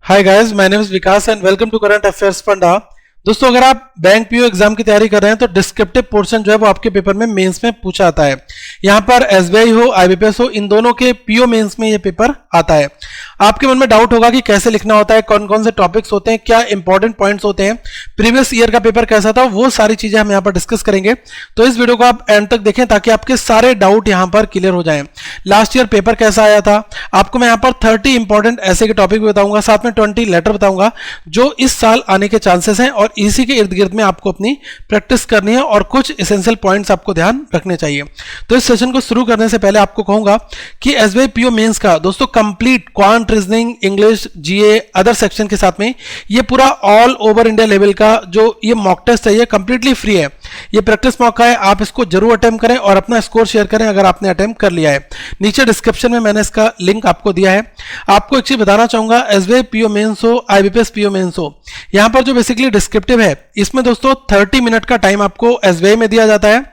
Hi guys, my name is Vikas and welcome to current affairs Funda. दोस्तों, अगर आप bank PO exam की तैयारी कर रहे हैं तो डिस्क्रिप्टिव पोर्शन जो है वो आपके पेपर में मेंस में पूछा आता है। यहाँ पर एसबीआई हो, आईबीपीएस हो, इन दोनों के पीओ मेंस में ये पेपर आता है। आपके मन में डाउट होगा कि कैसे लिखना होता है, कौन कौन से टॉपिक्स होते हैं, क्या इंपॉर्टेंट पॉइंट्स होते हैं, प्रीवियस ईयर का पेपर कैसा था, वो सारी चीजें हम यहाँ पर डिस्कस करेंगे। तो इस वीडियो को आप एंड तक देखें ताकि आपके सारे डाउट यहाँ पर क्लियर हो जाएं। लास्ट ईयर पेपर कैसा आया था, आपको मैं यहाँ पर 30 इंपॉर्टेंट ऐसे के टॉपिक बताऊंगा, साथ में 20 लेटर बताऊंगा जो इस साल आने के चांसेस हैं, और इसी के इर्द गिर्द में आपको अपनी प्रैक्टिस करनी है और कुछ एसेंशियल पॉइंट्स आपको ध्यान रखने चाहिए। तो इस सेशन को शुरू करने से पहले आपको कहूंगा कि एसबीआई पीओ मेंस का दोस्तों कंप्लीट क्वांट, रीजनिंग, इंग्लिश, जीए, अदर सेक्शन के साथ में ये पूरा ऑल ओवर इंडिया लेवल का जो ये मॉक टेस्ट है ये कंप्लीटली फ्री है। ये प्रैक्टिस मौका है, आप इसको जरूर अटेम्प्ट करें और अपना स्कोर शेयर करें अगर आपने अटेम्प्ट कर लिया है। नीचे डिस्क्रिप्शन में मैंने इसका लिंक आपको दिया है। आपको एक चीज बताना चाहूंगा, एसबीआई पीओ मेंस हो, आईबीपीएस पीओ मेंस हो, यहां पर जो बेसिकली डिस्क्रिप्टिव है इसमें दोस्तों 30 मिनट का टाइम आपको एसबीआई में दिया जाता है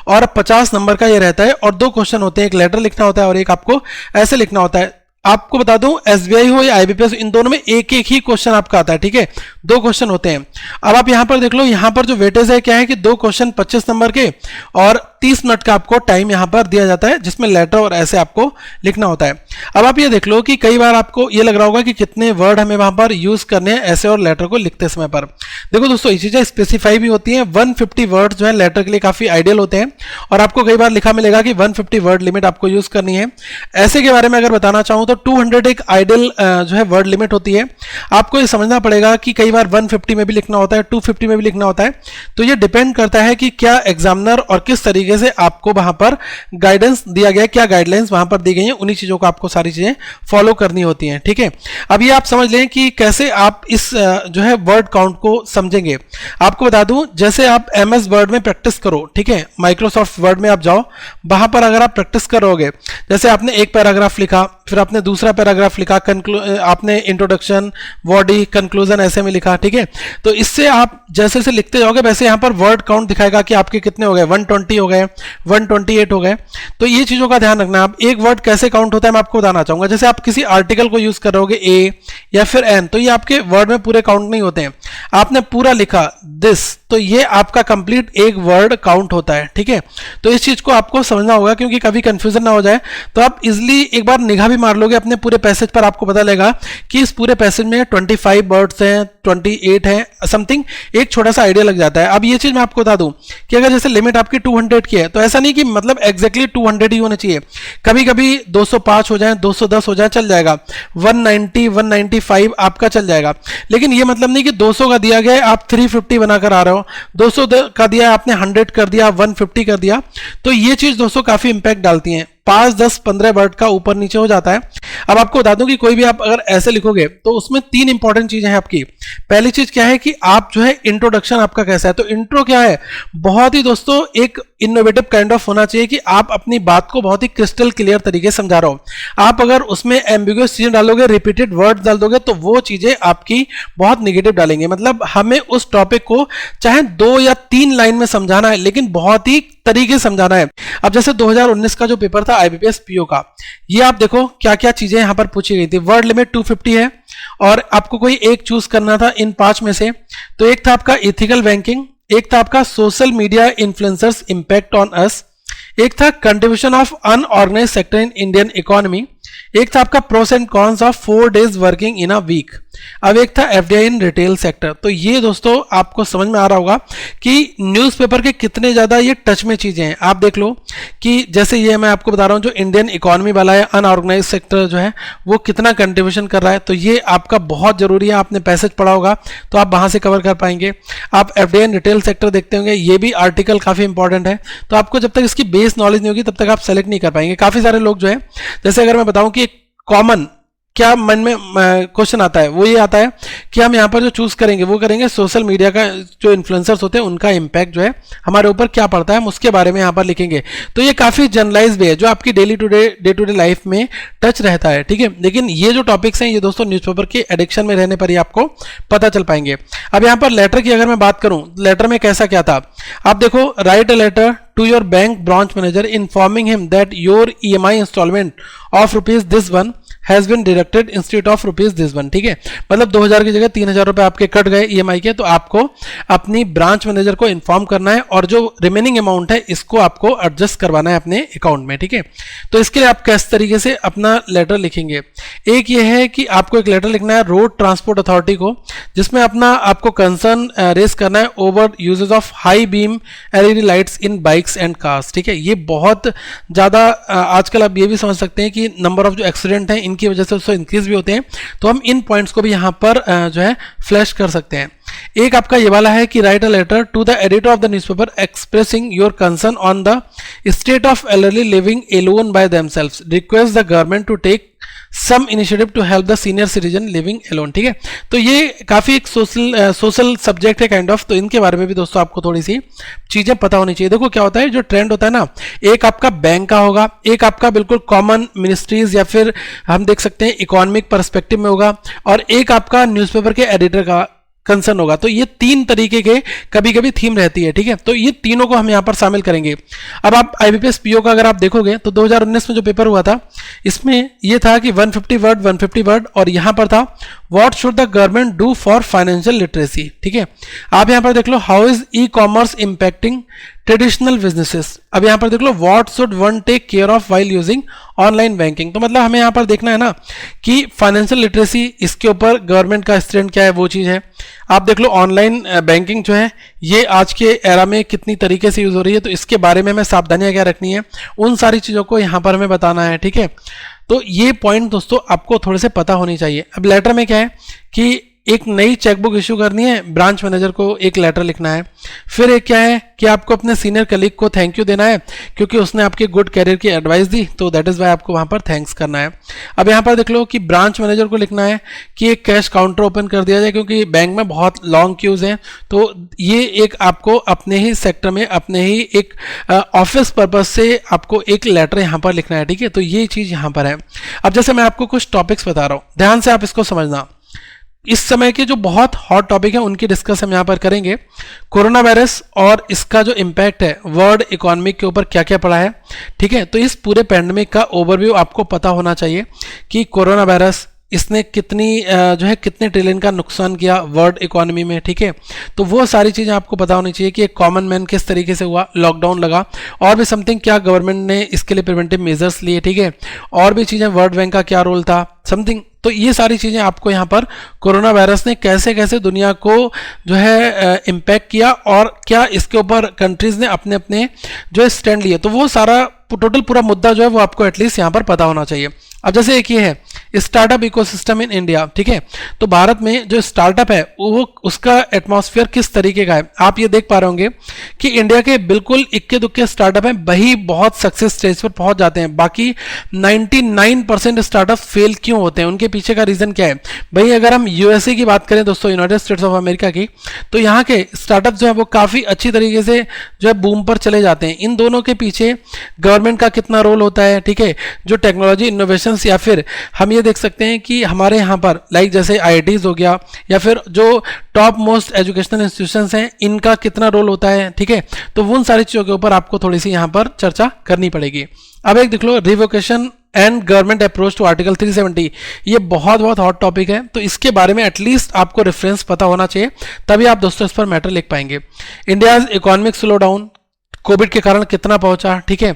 और 50 नंबर का ये रहता है, और 2 क्वेश्चन होते हैं, एक लेटर लिखना होता है और एक आपको ऐसे लिखना होता है। आपको बता दूं, एसबीआई हो या आईबीपीएस, इन दोनों में एक एक ही क्वेश्चन आपका आता है, ठीक है, 2 क्वेश्चन होते हैं। अब आप यहां पर देख लो, यहां पर जो वेटेज है क्या है कि 2 क्वेश्चन 25 नंबर के और 30 मिनट का आपको टाइम यहां पर दिया जाता है, जिसमें लेटर और ऐसे आपको लिखना होता है। अब आप ये देख लो कि कई बार आपको ये लग रहा होगा कि कितने वर्ड हमें वहां पर यूज करने हैं ऐसे और लेटर को लिखते समय पर। देखो दोस्तों, ये चीजें स्पेसिफाई भी होती हैं। 150 वर्ड जो है लेटर के लिए काफी आइडियल होते हैं, और आपको कई बार लिखा मिलेगा कि 150 वर्ड लिमिट आपको यूज करनी है। ऐसे के बारे में अगर बताना चाहूं तो 200 एक आइडियल जो है वर्ड लिमिट होती है। आपको ये समझना पड़ेगा कि कई बार 150 में भी लिखना होता है, 250 में भी लिखना होता है। तो ये डिपेंड करता है कि क्या एग्जामिनर और किस तरीके से आपको वहां पर गाइडेंस दिया गया है, क्या गाइडलाइंस वहां पर दी गई हैं, उन्हीं चीजों को आपको सारी चीजें फॉलो करनी होती हैं, ठीक है। अब ये आप समझ लें कि कैसे आप इस जो है वर्ड काउंट को समझेंगे। आपको बता दूं, जैसे आप एमएस वर्ड में प्रैक्टिस करो, ठीक है, माइक्रोसॉफ्ट वर्ड में आप जाओ, वहां पर अगर आप प्रैक्टिस करोगे, जैसे आपने एक पैराग्राफ लिखा, फिर आपने दूसरा पैराग्राफ लिखा, आपने इंट्रोडक्शन, बॉडी, कंक्लूजन ऐसे में लिखा, ठीक है। तो इससे आप जैसे जैसे लिखते जाओगे वैसे यहां पर वर्ड काउंट दिखाएगा कि आपके कितने हो गए, 120 हो गए, 128 हो गए। तो ये चीजों का ध्यान रखना। आप एक वर्ड कैसे काउंट होता है मैं आपको बताना चाहूंगा। जैसे आप किसी आर्टिकल को यूज कर रहोगे, ए या फिर एन, तो ये आपके वर्ड में पूरे काउंट नहीं होते हैं। आपने पूरा लिखा दिस, तो ये आपका कंप्लीट एक वर्ड काउंट होता है, ठीक है। तो इस चीज को आपको समझना होगा, क्योंकि कभी कंफ्यूजन ना हो जाए। तो आप इजिली एक बार निगाह भी मार लोगे अपने पूरे पैसेज पर, आपको पता लगेगा कि इस पूरे पैसेज में 25 वर्ड्स हैं, 28 हैं, समथिंग एक छोटा सा आइडिया लग जाता है। अब ये चीज मैं आपको बता दूं कि अगर जैसे लिमिट आपकी 200 की है, तो ऐसा नहीं कि मतलब एग्जैक्टली 200 ही होना चाहिए। कभी कभी 205 हो जाए, 210 हो जाए, चल जाएगा, 190, 195 आपका चल जाएगा। लेकिन ये मतलब नहीं कि 200 का दिया गया आप 350 बनाकर आ रहे हो, 200 का दिया आपने 100 कर दिया, 150 कर दिया। तो ये चीज दोस्तों काफी इंपैक्ट डालती है। 5, 10, 15 वर्ड का ऊपर नीचे हो जाता है। अब आपको बता दूं कि कोई भी आप अगर ऐसे लिखोगे तो उसमें 3 इंपॉर्टेंट चीजें हैं आपकी। पहली चीज क्या है कि आप जो है इंट्रोडक्शन आपका कैसा है। तो इंट्रो क्या है, बहुत ही दोस्तों एक इनोवेटिव काइंड ऑफ होना चाहिए कि आप अपनी बात को बहुत ही क्रिस्टल क्लियर तरीके से समझा रहे हो। आप अगर उसमें एम्बिगुअस चीजें डालोगे, रिपीटेड वर्ड डाल दोगे, तो वो चीजें आपकी बहुत निगेटिव डालेंगे। मतलब हमें उस टॉपिक को चाहे 2 या 3 लाइन में समझाना है, लेकिन बहुत ही तरीके से समझाना है। अब जैसे 2019 का जो पेपर था आईबीपीएस पीओ का, ये आप देखो क्या क्या चीजें यहां पर पूछी गई थी। वर्ड लिमिट 250 है और आपको कोई एक चूज करना था इन 5 में से। तो एक था आपका इथिकल बैंकिंग, एक था आपका social media influencers impact on us, एक था contribution of unorganised sector in Indian economy, एक था आपका pros and cons of 4 days working in a week, अब एक था एफडीआई इन रिटेल सेक्टर। तो ये दोस्तों आपको समझ में आ रहा होगा कि न्यूज़पेपर के कितने ज्यादा ये टच में चीजें हैं। आप देख लो कि जैसे ये मैं आपको बता रहा हूं, जो इंडियन इकोनॉमी वाला है, अनऑर्गेनाइज्ड सेक्टर जो है वो कितना कंट्रीब्यूशन कर रहा है, तो ये आपका बहुत जरूरी है। आपने पैसेज पढ़ा होगा तो आप वहां से कवर कर पाएंगे। आप एफडीआई इन रिटेल सेक्टर देखते होंगे, ये भी आर्टिकल काफी इंपॉर्टेंट है। तो आपको जब तक इसकी बेस नॉलेज नहीं होगी तब तक आप सेलेक्ट नहीं कर पाएंगे। काफी सारे लोग जो है, जैसे अगर मैं बताऊं कि कॉमन क्या मन में क्वेश्चन आता है, वो ये आता है कि हम यहाँ पर जो चूज करेंगे वो करेंगे सोशल मीडिया का जो इन्फ्लुएंसर्स होते हैं उनका इंपैक्ट जो है हमारे ऊपर क्या पड़ता है, हम उसके बारे में यहाँ पर लिखेंगे। तो ये काफी जनरलाइज भी है, जो आपकी डे टू डे लाइफ में टच रहता है, ठीक है। लेकिन ये जो टॉपिक्स हैं ये दोस्तों न्यूज़पेपर के एडिक्शन में रहने पर ही आपको पता चल पाएंगे। अब यहाँ पर लेटर की अगर मैं बात करूं, लेटर में कैसा क्या था, आप देखो, write a letter to your bank branch manager informing him that your EMI installment of rupees this one has been deducted instead of rupees this one, ठीक है, मतलब 2000 की जगह 3000 रुपए आपके कट गए ईएमआई के, तो आपको अपनी ब्रांच मैनेजर को इन्फॉर्म करना है और जो रिमेनिंग अमाउंट है इसको आपको एडजस्ट करवाना है अपने अकाउंट में, ठीक है। तो इसके लिए आप किस तरीके से अपना लेटर लिखेंगे, एक ये है कि आपको एक लेटर लिखना है रोड ट्रांसपोर्ट अथॉरिटी को, जिसमें अपना आपको कंसर्न रेस करना है over uses of high beam LED lights in bikes and cars, ठीक है। ये बहुत ज़्यादा आजकल आप ये भी समझ सकते हैं कि नंबर ऑफ जो एक्सीडेंट हैं इनकी वजह से उससे इंक्रीज भी होते हैं, तो हम इन पॉइंट्स को भी यहाँ पर जो है फ्लैश कर सकते हैं। एक आपका ये वाला है कि write a letter to the editor of the newspaper expressing your concern on the state of elderly living alone by themselves, request the government to take some initiative to help the senior citizen living alone, ठीक है। तो ये काफी एक social subject है kind of, तो इनके बारे में भी दोस्तों आपको थोड़ी सी चीजें पता होनी चाहिए। देखो क्या होता है, जो ट्रेंड होता है ना, एक आपका बैंक का होगा, एक आपका बिल्कुल कॉमन मिनिस्ट्रीज या फिर हम देख सकते हैं इकोनॉमिक पर्सपेक्टिव में होगा, और एक आपका न्यूज़पेपर के एडिटर का कंसर्न होगा। तो ये तीन तरीके के कभी कभी थीम रहती है, ठीक है। तो ये तीनों को हम यहां पर शामिल करेंगे। अब आप आईबीपीएस पीओ का अगर आप देखोगे तो 2019 में जो पेपर हुआ था इसमें ये था कि 150 वर्ड और यहां पर था what should the government do for financial literacy, ठीक है। आप यहां पर देख लो how is e commerce impacting traditional businesses. अब यहां पर देख लो what should one take care of while using online banking. तो मतलब हमें यहां पर देखना है ना कि फाइनेंशियल लिटरेसी, इसके ऊपर गवर्नमेंट का स्टैंड क्या है, वो चीज है। आप देख लो ऑनलाइन बैंकिंग जो है ये आज के एरा में कितनी तरीके से यूज हो रही है, तो इसके बारे में हमें सावधानियां क्या रखनी है, उन सारी चीजों को यहां पर हमें बताना है, ठीक है। तो ये पॉइंट दोस्तों आपको थोड़े से पता होनी चाहिए। अब लेटर में क्या है कि एक नई चेकबुक इशू करनी है, ब्रांच मैनेजर को एक लेटर लिखना है। फिर एक क्या है कि आपको अपने सीनियर कलीग को थैंक यू देना है क्योंकि उसने आपके गुड कैरियर की एडवाइस दी, तो दैट इज वाई आपको वहां पर थैंक्स करना है। अब यहाँ पर देख लो कि ब्रांच मैनेजर को लिखना है कि एक कैश काउंटर ओपन कर दिया जाए क्योंकि बैंक में बहुत लॉन्ग क्यूज हैं, तो ये एक आपको अपने ही सेक्टर में अपने ही एक ऑफिस पर्पज से आपको एक लेटर यहाँ पर लिखना है, ठीक है। तो ये चीज यहाँ पर है। अब जैसे मैं आपको कुछ टॉपिक्स बता रहा हूँ, ध्यान से आप इसको समझना। इस समय के जो बहुत हॉट टॉपिक है उनकी डिस्कस हम यहाँ पर करेंगे। कोरोना वायरस और इसका जो इम्पैक्ट है वर्ल्ड इकोनॉमी के ऊपर क्या क्या पड़ा है, ठीक है। तो इस पूरे पैंडेमिक का ओवरव्यू आपको पता होना चाहिए कि कोरोना वायरस इसने कितनी जो है कितने ट्रिलियन का नुकसान किया वर्ल्ड इकोनॉमी में, ठीक है। तो वो सारी चीज़ें आपको पता होनी चाहिए कि एक कॉमन मैन किस तरीके से हुआ, लॉकडाउन लगा, और भी समथिंग क्या गवर्नमेंट ने इसके लिए प्रिवेंटिव मेजर्स लिए, ठीक है। और भी चीज़ें, वर्ल्ड बैंक का क्या रोल था, समथिंग। तो ये सारी चीज़ें आपको यहाँ पर कोरोना वायरस ने कैसे कैसे दुनिया को जो है इम्पैक्ट किया और क्या इसके ऊपर कंट्रीज ने अपने अपने जो है स्टैंड लिए, तो वो सारा टोटल पूरा मुद्दा जो है वो आपको एटलीस्ट यहाँ पर पता होना चाहिए। अब जैसे एक ये है स्टार्टअप इकोसिस्टम इन इंडिया, ठीक है। तो भारत में जो स्टार्टअप है वो उसका एटमॉस्फेयर किस तरीके का है, आप ये देख पा रहे होंगे कि इंडिया के बिल्कुल इक्के दुक्के स्टार्टअप हैं, वही बहुत सक्सेस स्टेज पर पहुंच जाते हैं। बाकी 99% स्टार्टअप फेल क्यों होते हैं, उनके पीछे का रीजन क्या है भाई। अगर हम यूएसए की बात करें दोस्तों, यूनाइटेड स्टेट्स ऑफ अमेरिका की, तो यहाँ के स्टार्टअप जो है वो काफी अच्छी तरीके से जो है बूम पर चले जाते हैं। इन दोनों के पीछे गवर्नमेंट का कितना रोल होता है, ठीक है। जो टेक्नोलॉजी इनोवेशन, या फिर हम ये देख सकते हैं कि हमारे यहाँ पर लाइक जैसे आईआईटीज हो गया या फिर जो टॉप मोस्ट एजुकेशनल इंस्टीट्यूशंस हैं, इनका कितना रोल होता है, ठीक है। तो उन सारी चीजों के ऊपर आपको थोड़ी सी यहाँ पर चर्चा करनी पड़ेगी। अब एक देख लो revocation and government approach to article 370, ये बहुत हॉट टॉपिक है, तो इसके बारे में एटलीस्ट आपको रेफरेंस पता होना चाहिए, तभी आप दोस्तों इस पर मैटर लिख पाएंगे। India economic slow down Covid के कारण कितना पहुंचा, ठीक है।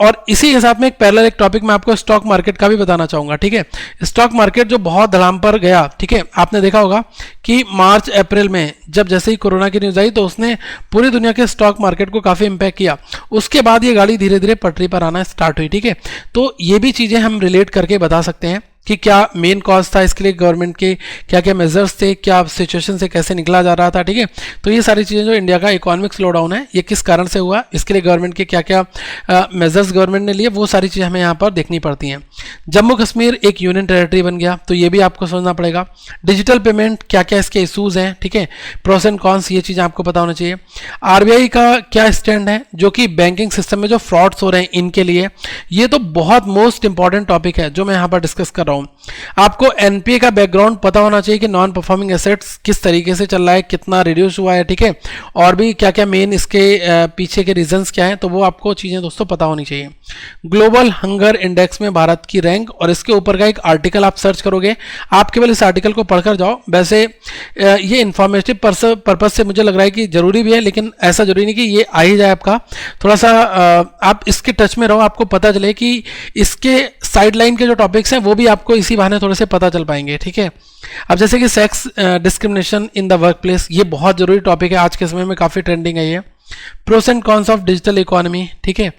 और इसी के साथ में एक पैरेलल एक टॉपिक मैं आपको स्टॉक मार्केट का भी बताना चाहूंगा, ठीक है। स्टॉक मार्केट जो बहुत धड़ाम पर गया, ठीक है। आपने देखा होगा कि मार्च अप्रैल में जब जैसे ही कोरोना की न्यूज आई तो उसने पूरी दुनिया के स्टॉक मार्केट को काफी इंपैक्ट किया। उसके बाद ये गाड़ी धीरे धीरे पटरी पर आना स्टार्ट हुई, ठीक है। तो ये भी चीजें हम रिलेट करके बता सकते हैं कि क्या मेन कॉज था इसके लिए, गवर्नमेंट के क्या क्या मेजर्स थे, क्या सिचुएशन से कैसे निकला जा रहा था, ठीक है। तो ये सारी चीज़ें जो इंडिया का इकोनॉमिक स्लो डाउन है ये किस कारण से हुआ, इसके लिए गवर्नमेंट के क्या क्या मेजर्स गवर्नमेंट ने लिए, वो सारी चीज़ें हमें यहाँ पर देखनी पड़ती हैं। जम्मू कश्मीर एक यूनियन टेरिटरी बन गया, तो ये भी आपको समझना पड़ेगा। डिजिटल पेमेंट क्या क्या इसके इशूज़ हैं, ठीक है, प्रोस एंड कॉन्स, ये चीज़ें आपको पता होना चाहिए। आरबीआई का क्या स्टैंड है जो कि बैंकिंग सिस्टम में जो फ्रॉड्स हो रहे हैं इनके लिए, ये तो बहुत मोस्ट इंपॉर्टेंट टॉपिक है जो मैं यहाँ पर डिस्कस कर रहा हूँ। हूँ। आपको एनपीए का बैकग्राउंड पता होना चाहिए कि नॉन परफॉर्मिंग एसेट्स किस तरीके से चल रहा है, कितना रिड्यूस हुआ है, ठीक है, और भी क्या क्या मेन इसके पीछे के रीजंस क्या हैं, तो वो आपको चीज़ें दोस्तों पता होनी चाहिए। ग्लोबल हंगर इंडेक्स में भारत की रैंक, और इसके ऊपर का एक आर्टिकल आप सर्च करोगे, आप केवल इस आर्टिकल को पढ़कर जाओ। वैसे ये इंफॉर्मेटिव पर्पज से मुझे लग रहा है कि जरूरी भी है, लेकिन ऐसा जरूरी नहीं कि ये आ ही जाए आपका। थोड़ा सा आप इसके टच में रहो, आपको पता चले कि इसके साइडलाइन के जो टॉपिक्स हैं वो भी आपको इसी बहाने थोड़े से पता चल पाएंगे, ठीक है। अब जैसे कि sex discrimination in the work place, ये बहुत जरूरी टॉपिक है, आज के समय में काफ़ी ट्रेंडिंग है ये। Pros and cons of digital economy, ठीक है।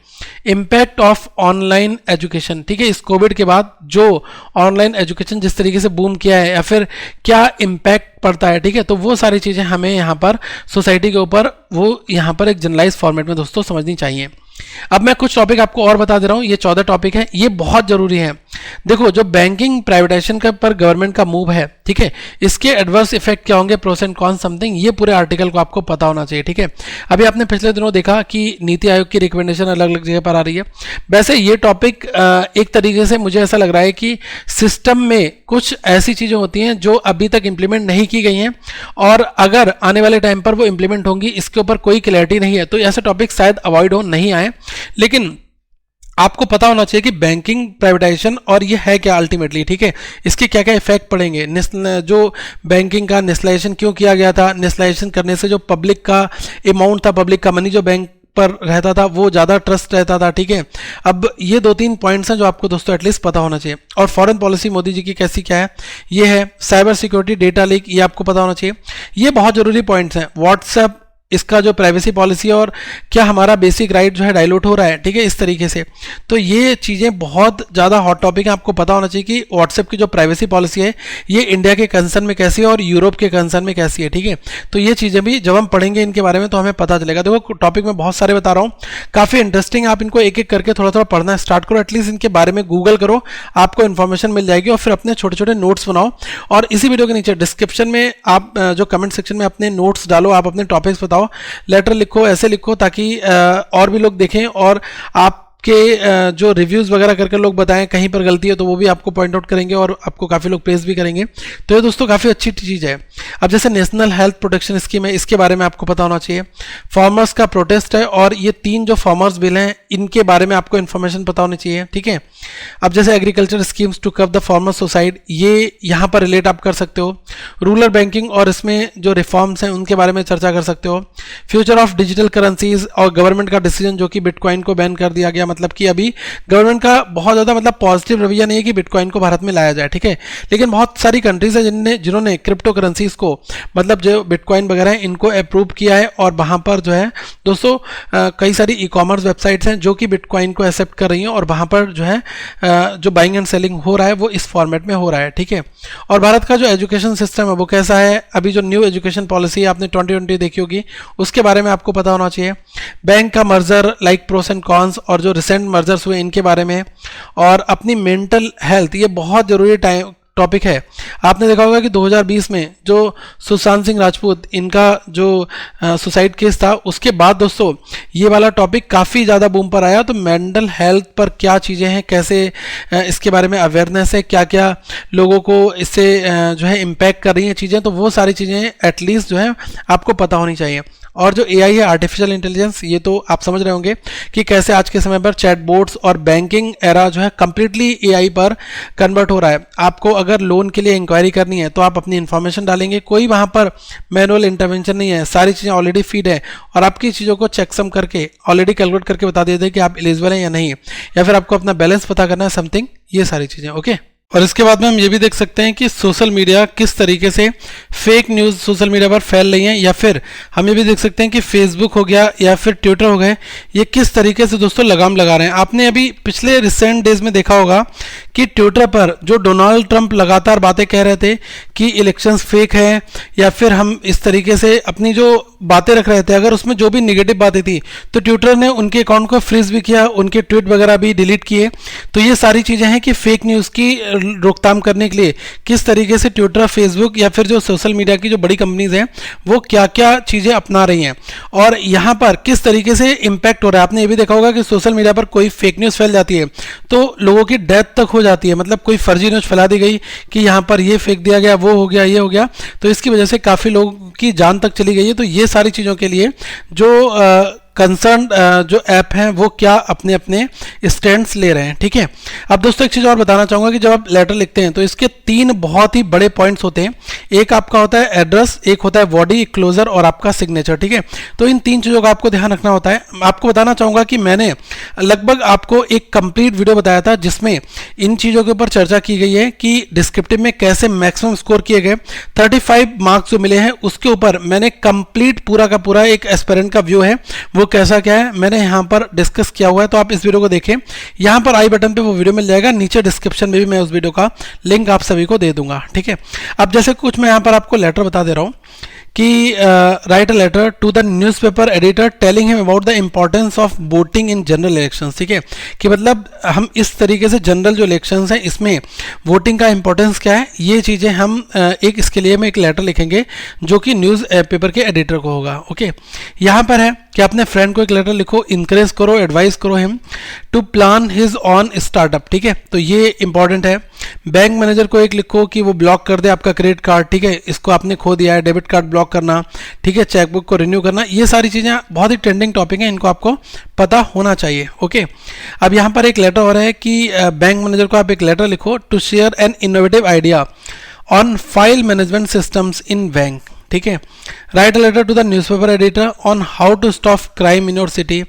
इम्पैक्ट ऑफ ऑनलाइन एजुकेशन, ठीक है, इस कोविड के बाद जो ऑनलाइन एजुकेशन जिस तरीके से बूम किया है या फिर क्या इम्पैक्ट पड़ता है, ठीक है, तो वो सारी चीज़ें हमें यहाँ पर सोसाइटी के ऊपर वो यहाँ पर एक जनरलाइज फॉर्मेट में दोस्तों समझनी चाहिए। अब मैं कुछ टॉपिक आपको और बता दे रहा हूँ, ये 14 टॉपिक है, ये बहुत जरूरी है। देखो, जो बैंकिंग प्राइवेटाइजेशन का पर गवर्नमेंट का मूव है, ठीक है, इसके एडवर्स इफेक्ट क्या होंगे, प्रोस एंड कॉन्स समथिंग, ये पूरे आर्टिकल को आपको पता होना चाहिए, ठीक है। अभी आपने पिछले दिनों देखा कि नीति आयोग की रिकमेंडेशन अलग अलग जगह पर आ रही है। वैसे ये टॉपिक एक तरीके से मुझे ऐसा लग रहा है कि सिस्टम में कुछ ऐसी चीजें होती हैं जो अभी तक इंप्लीमेंट नहीं की गई हैं, और अगर आने वाले टाइम पर वो इंप्लीमेंट होंगी, इसके ऊपर कोई क्लैरिटी नहीं है, तो ऐसे टॉपिक शायद अवॉइड हो, नहीं आए। लेकिन आपको पता होना चाहिए कि बैंकिंग प्राइवेटाइजेशन और ये है क्या अल्टीमेटली, ठीक है, इसके क्या क्या इफेक्ट पड़ेंगे। जो बैंकिंग का नेशनलाइजेशन क्यों किया गया था, नेशनलाइजेशन करने से जो पब्लिक का अमाउंट था, पब्लिक का मनी जो बैंक पर रहता था, वो ज़्यादा ट्रस्ट रहता था, ठीक है। अब ये 2-3 पॉइंट्स हैं जो आपको दोस्तों एटलीस्ट पता होना चाहिए। और फॉरेन पॉलिसी मोदी जी की कैसी क्या है, ये है। साइबर सिक्योरिटी, डेटा लीक, ये आपको पता होना चाहिए। ये बहुत जरूरी पॉइंट्स हैं। व्हाट्सएप, इसका जो प्राइवेसी पॉलिसी और क्या हमारा बेसिक राइट जो है डाइल्यूट हो रहा है, ठीक है, इस तरीके से, तो ये चीज़ें बहुत ज़्यादा हॉट टॉपिक है। आपको पता होना चाहिए कि व्हाट्सएप की जो प्राइवेसी पॉलिसी है ये इंडिया के कंसर्न में कैसी है और यूरोप के कंसर्न में कैसी है, ठीक है। तो ये चीज़ें भी जब हम पढ़ेंगे इनके बारे में तो हमें पता चलेगा। देखो, टॉपिक में बहुत सारे बता रहा हूँ, काफ़ी इंटरेस्टिंग, आप इनको एक एक करके थोड़ा थोड़ा पढ़ना स्टार्ट करो, एटलीस्ट इनके बारे में गूगल करो, आपको इन्फॉर्मेशन मिल जाएगी, और फिर अपने छोटे छोटे नोट्स बनाओ। और इसी वीडियो के नीचे डिस्क्रिप्शन में आप जो कमेंट सेक्शन में अपने नोट्स डालो, आप अपने टॉपिक्स बताओ, लेटर लिखो, ऐसे लिखो ताकि और भी लोग देखें, और आप के जो रिव्यूज़ वगैरह करके लोग बताएं कहीं पर गलती है तो वो भी आपको पॉइंट आउट करेंगे और आपको काफ़ी लोग प्रेस भी करेंगे। तो ये दोस्तों काफ़ी अच्छी चीज़ है। अब जैसे नेशनल हेल्थ प्रोटेक्शन स्कीम है, इसके बारे में आपको पता होना चाहिए। फार्मर्स का प्रोटेस्ट है, और ये 3 जो फार्मर्स बिल हैं इनके बारे में आपको इन्फॉर्मेशन पता होनी चाहिए, ठीक है। अब जैसे एग्रीकल्चर स्कीम्स टू कव द फार्मर सुसाइड, ये यहाँ पर रिलेट आप कर सकते हो। रूरल बैंकिंग और इसमें जो रिफॉर्म्स हैं उनके बारे में चर्चा कर सकते हो। फ्यूचर ऑफ डिजिटल करेंसीज और गवर्नमेंट का डिसीजन जो कि बिटकॉइन को बैन कर दिया गया, मतलब कि अभी गवर्नमेंट का बहुत ज़्यादा मतलब पॉजिटिव रवैया नहीं है कि बिटकॉइन को भारत में लाया जाए, ठीक है। लेकिन बहुत सारी कंट्रीज है जिन्होंने क्रिप्टो करेंसीज को, मतलब जो बिटकॉइन वगैरह है, इनको अप्रूव किया है, और वहाँ पर जो है दोस्तों कई सारी ई कॉमर्स वेबसाइट्स हैं जो कि बिटकॉइन को एक्सेप्ट कर रही हैं, और वहाँ पर जो है जो बाइंग एंड सेलिंग हो रहा है वो इस फॉर्मेट में हो रहा है, ठीक है। और भारत का जो एजुकेशन सिस्टम है वो कैसा है, अभी जो न्यू एजुकेशन पॉलिसी है आपने 2020 देखी होगी, उसके बारे में आपको पता होना चाहिए। बैंक का merger, like pros and cons, और जो रिसेंट मर्जर्स हुए इनके बारे में, और अपनी मेंटल हेल्थ, ये बहुत जरूरी टॉपिक है। आपने देखा होगा कि 2020 में जो सुशांत सिंह राजपूत इनका जो सुसाइड केस था, उसके बाद दोस्तों ये वाला टॉपिक काफ़ी ज़्यादा बूम पर आया। तो मेंटल हेल्थ पर क्या चीज़ें हैं, कैसे इसके बारे में अवेयरनेस है, क्या क्या लोगों को इससे जो है इम्पैक्ट कर रही हैं चीज़ें, तो वो सारी चीज़ें एटलीस्ट जो है आपको पता होनी चाहिए। और जो एआई है, आर्टिफिशियल इंटेलिजेंस, ये तो आप समझ रहे होंगे कि कैसे आज के समय पर चैटबोट्स और बैंकिंग एरा जो है कंप्लीटली एआई पर कन्वर्ट हो रहा है। आपको अगर लोन के लिए इंक्वायरी करनी है तो आप अपनी इन्फॉर्मेशन डालेंगे, कोई वहाँ पर मैनुअल इंटरवेंशन नहीं है, सारी चीज़ें ऑलरेडी फीड है, और आपकी चीज़ों को चेकसम करके ऑलरेडी कैलकुलेट करके बता देते हैं कि आप एलिजिबल हैं या नहीं, या फिर आपको अपना बैलेंस पता करना है, समथिंग, ये सारी चीज़ें, ओके। और इसके बाद में हम ये भी देख सकते हैं कि सोशल मीडिया किस तरीके से फेक न्यूज़ सोशल मीडिया पर फैल रही हैं, या फिर हम ये भी देख सकते हैं कि फेसबुक हो गया या फिर ट्विटर हो गए, ये किस तरीके से दोस्तों लगाम लगा रहे हैं। आपने अभी पिछले रिसेंट डेज में देखा होगा कि ट्विटर पर जो डोनाल्ड ट्रंप लगातार बातें कह रहे थे कि इलेक्शंस फेक है, या फिर हम इस तरीके से अपनी जो बातें रख रहे थे, अगर उसमें जो भी निगेटिव बातें थी तो ट्विटर ने उनके अकाउंट को फ्रीज भी किया, उनके ट्वीट वगैरह भी डिलीट किए। तो ये सारी चीज़ें हैं कि फेक न्यूज़ की रोकथाम करने के लिए किस तरीके से ट्विटर, फेसबुक या फिर जो सोशल मीडिया की जो बड़ी कंपनीज हैं वो क्या क्या चीज़ें अपना रही हैं और यहाँ पर किस तरीके से इम्पैक्ट हो रहा है। आपने ये भी देखा होगा कि सोशल मीडिया पर कोई फेक न्यूज़ फैल जाती है तो लोगों की डेथ तक हो जाती है, मतलब कोई फर्जी न्यूज़ फैला दी गई कि यहाँ पर ये फेंक दिया गया, वो हो गया, ये हो गया, तो इसकी वजह से काफ़ी लोगों की जान तक चली गई है। तो ये सारी चीज़ों के लिए जो कंसर्न जो ऐप हैं वो क्या अपने अपने स्टैंड्स ले रहे हैं, ठीक है। अब दोस्तों एक चीज़ और बताना चाहूँगा कि जब आप लेटर लिखते हैं तो इसके 3 बहुत ही बड़े पॉइंट्स होते हैं। एक आपका होता है एड्रेस, एक होता है बॉडी, क्लोजर और आपका सिग्नेचर, ठीक है। तो इन 3 चीज़ों का आपको ध्यान रखना होता है। आपको बताना चाहूँगा कि मैंने लगभग आपको एक कंप्लीट वीडियो बताया था जिसमें इन चीज़ों के ऊपर चर्चा की गई है कि डिस्क्रिप्टिव में कैसे मैक्सिमम स्कोर किए गए, 35 मार्क्स जो मिले हैं उसके ऊपर मैंने कंप्लीट पूरा का पूरा एक एस्पिरेंट का व्यू है वो कैसा क्या है मैंने यहाँ पर डिस्कस किया हुआ है। तो आप इस वीडियो को देखें, यहाँ पर आई बटन पे वो वीडियो मिल जाएगा, नीचे डिस्क्रिप्शन में भी मैं उस वीडियो का लिंक आप सभी को दे दूंगा, ठीक है। अब जैसे कुछ मैं यहाँ पर आपको लेटर बता दे रहा हूँ कि write a letter to the newspaper editor telling him about the importance of voting in general elections, ठीक है। कि मतलब हम इस तरीके से जनरल जो इलेक्शंस हैं इसमें वोटिंग का इंपॉर्टेंस क्या है, ये चीज़ें हम एक इसके लिए में एक लेटर लिखेंगे जो कि न्यूज़ पेपर के एडिटर को होगा, ओके। यहाँ पर है कि अपने फ्रेंड को एक लेटर लिखो, इंकरेज करो, एडवाइस करो him to plan his own startup, ठीक है। तो ये इंपॉर्टेंट है। बैंक मैनेजर को एक लिखो कि वो ब्लॉक कर दे आपका क्रेडिट कार्ड, ठीक है, इसको आपने खो दिया है, डेबिट कार्ड ब्लॉक करना, ठीक है, चेकबुक को रिन्यू करना, ये सारी चीज़ें बहुत ही ट्रेंडिंग टॉपिक हैं, इनको आपको पता होना चाहिए, ओके। अब यहाँ पर एक लेटर हो रहा है कि बैंक मैनेजर को आप एक लेटर लिखो to share an innovative idea on file management systems in bank, ठीक है। Write a letter to the newspaper editor on how to stop crime in your city.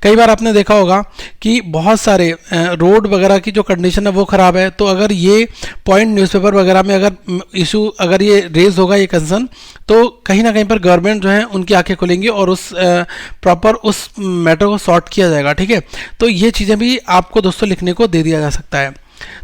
कई बार आपने देखा होगा कि बहुत सारे रोड वगैरह की जो कंडीशन है वो ख़राब है, तो अगर ये पॉइंट न्यूज़पेपर वगैरह में अगर इशू अगर ये रेज होगा, ये कंसर्न, तो कहीं ना कहीं पर गवर्नमेंट जो है उनकी आंखें खुलेंगी और उस प्रॉपर उस मैटर को सॉर्ट किया जाएगा, ठीक है। तो ये चीज़ें भी आपको दोस्तों लिखने को दे दिया जा सकता है।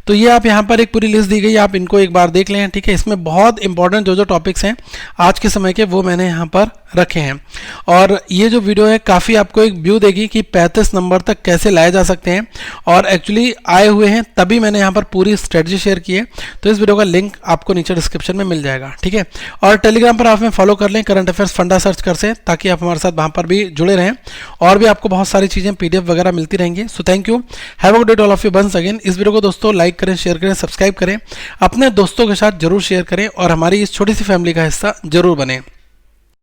तो ये आप यहाँ पर एक पूरी लिस्ट दी गई, आप इनको एक बार देख लें, ठीक है। इसमें बहुत इंपॉर्टेंट जो जो टॉपिक्स हैं आज के समय के वो मैंने यहाँ पर रखे हैं और ये जो वीडियो है काफ़ी आपको एक व्यू देगी कि 35 नंबर तक कैसे लाए जा सकते हैं और एक्चुअली आए हुए हैं, तभी मैंने यहाँ पर पूरी स्ट्रेटजी शेयर की है। तो इस वीडियो का लिंक आपको नीचे डिस्क्रिप्शन में मिल जाएगा, ठीक है। और टेलीग्राम पर आप हमें फॉलो कर लें, करंट अफेयर्स फंडा सर्च कर से, ताकि आप हमारे साथ वहाँ पर भी जुड़े रहें और भी आपको बहुत सारी चीज़ें PDF वगैरह मिलती रहेंगी। So thank you, have a good day all of you once again. इस वीडियो को दोस्तों लाइक करें, शेयर करें, सब्सक्राइब करें, अपने दोस्तों के साथ जरूर शेयर करें और हमारी इस छोटी सी फैमिली का हिस्सा जरूर बने।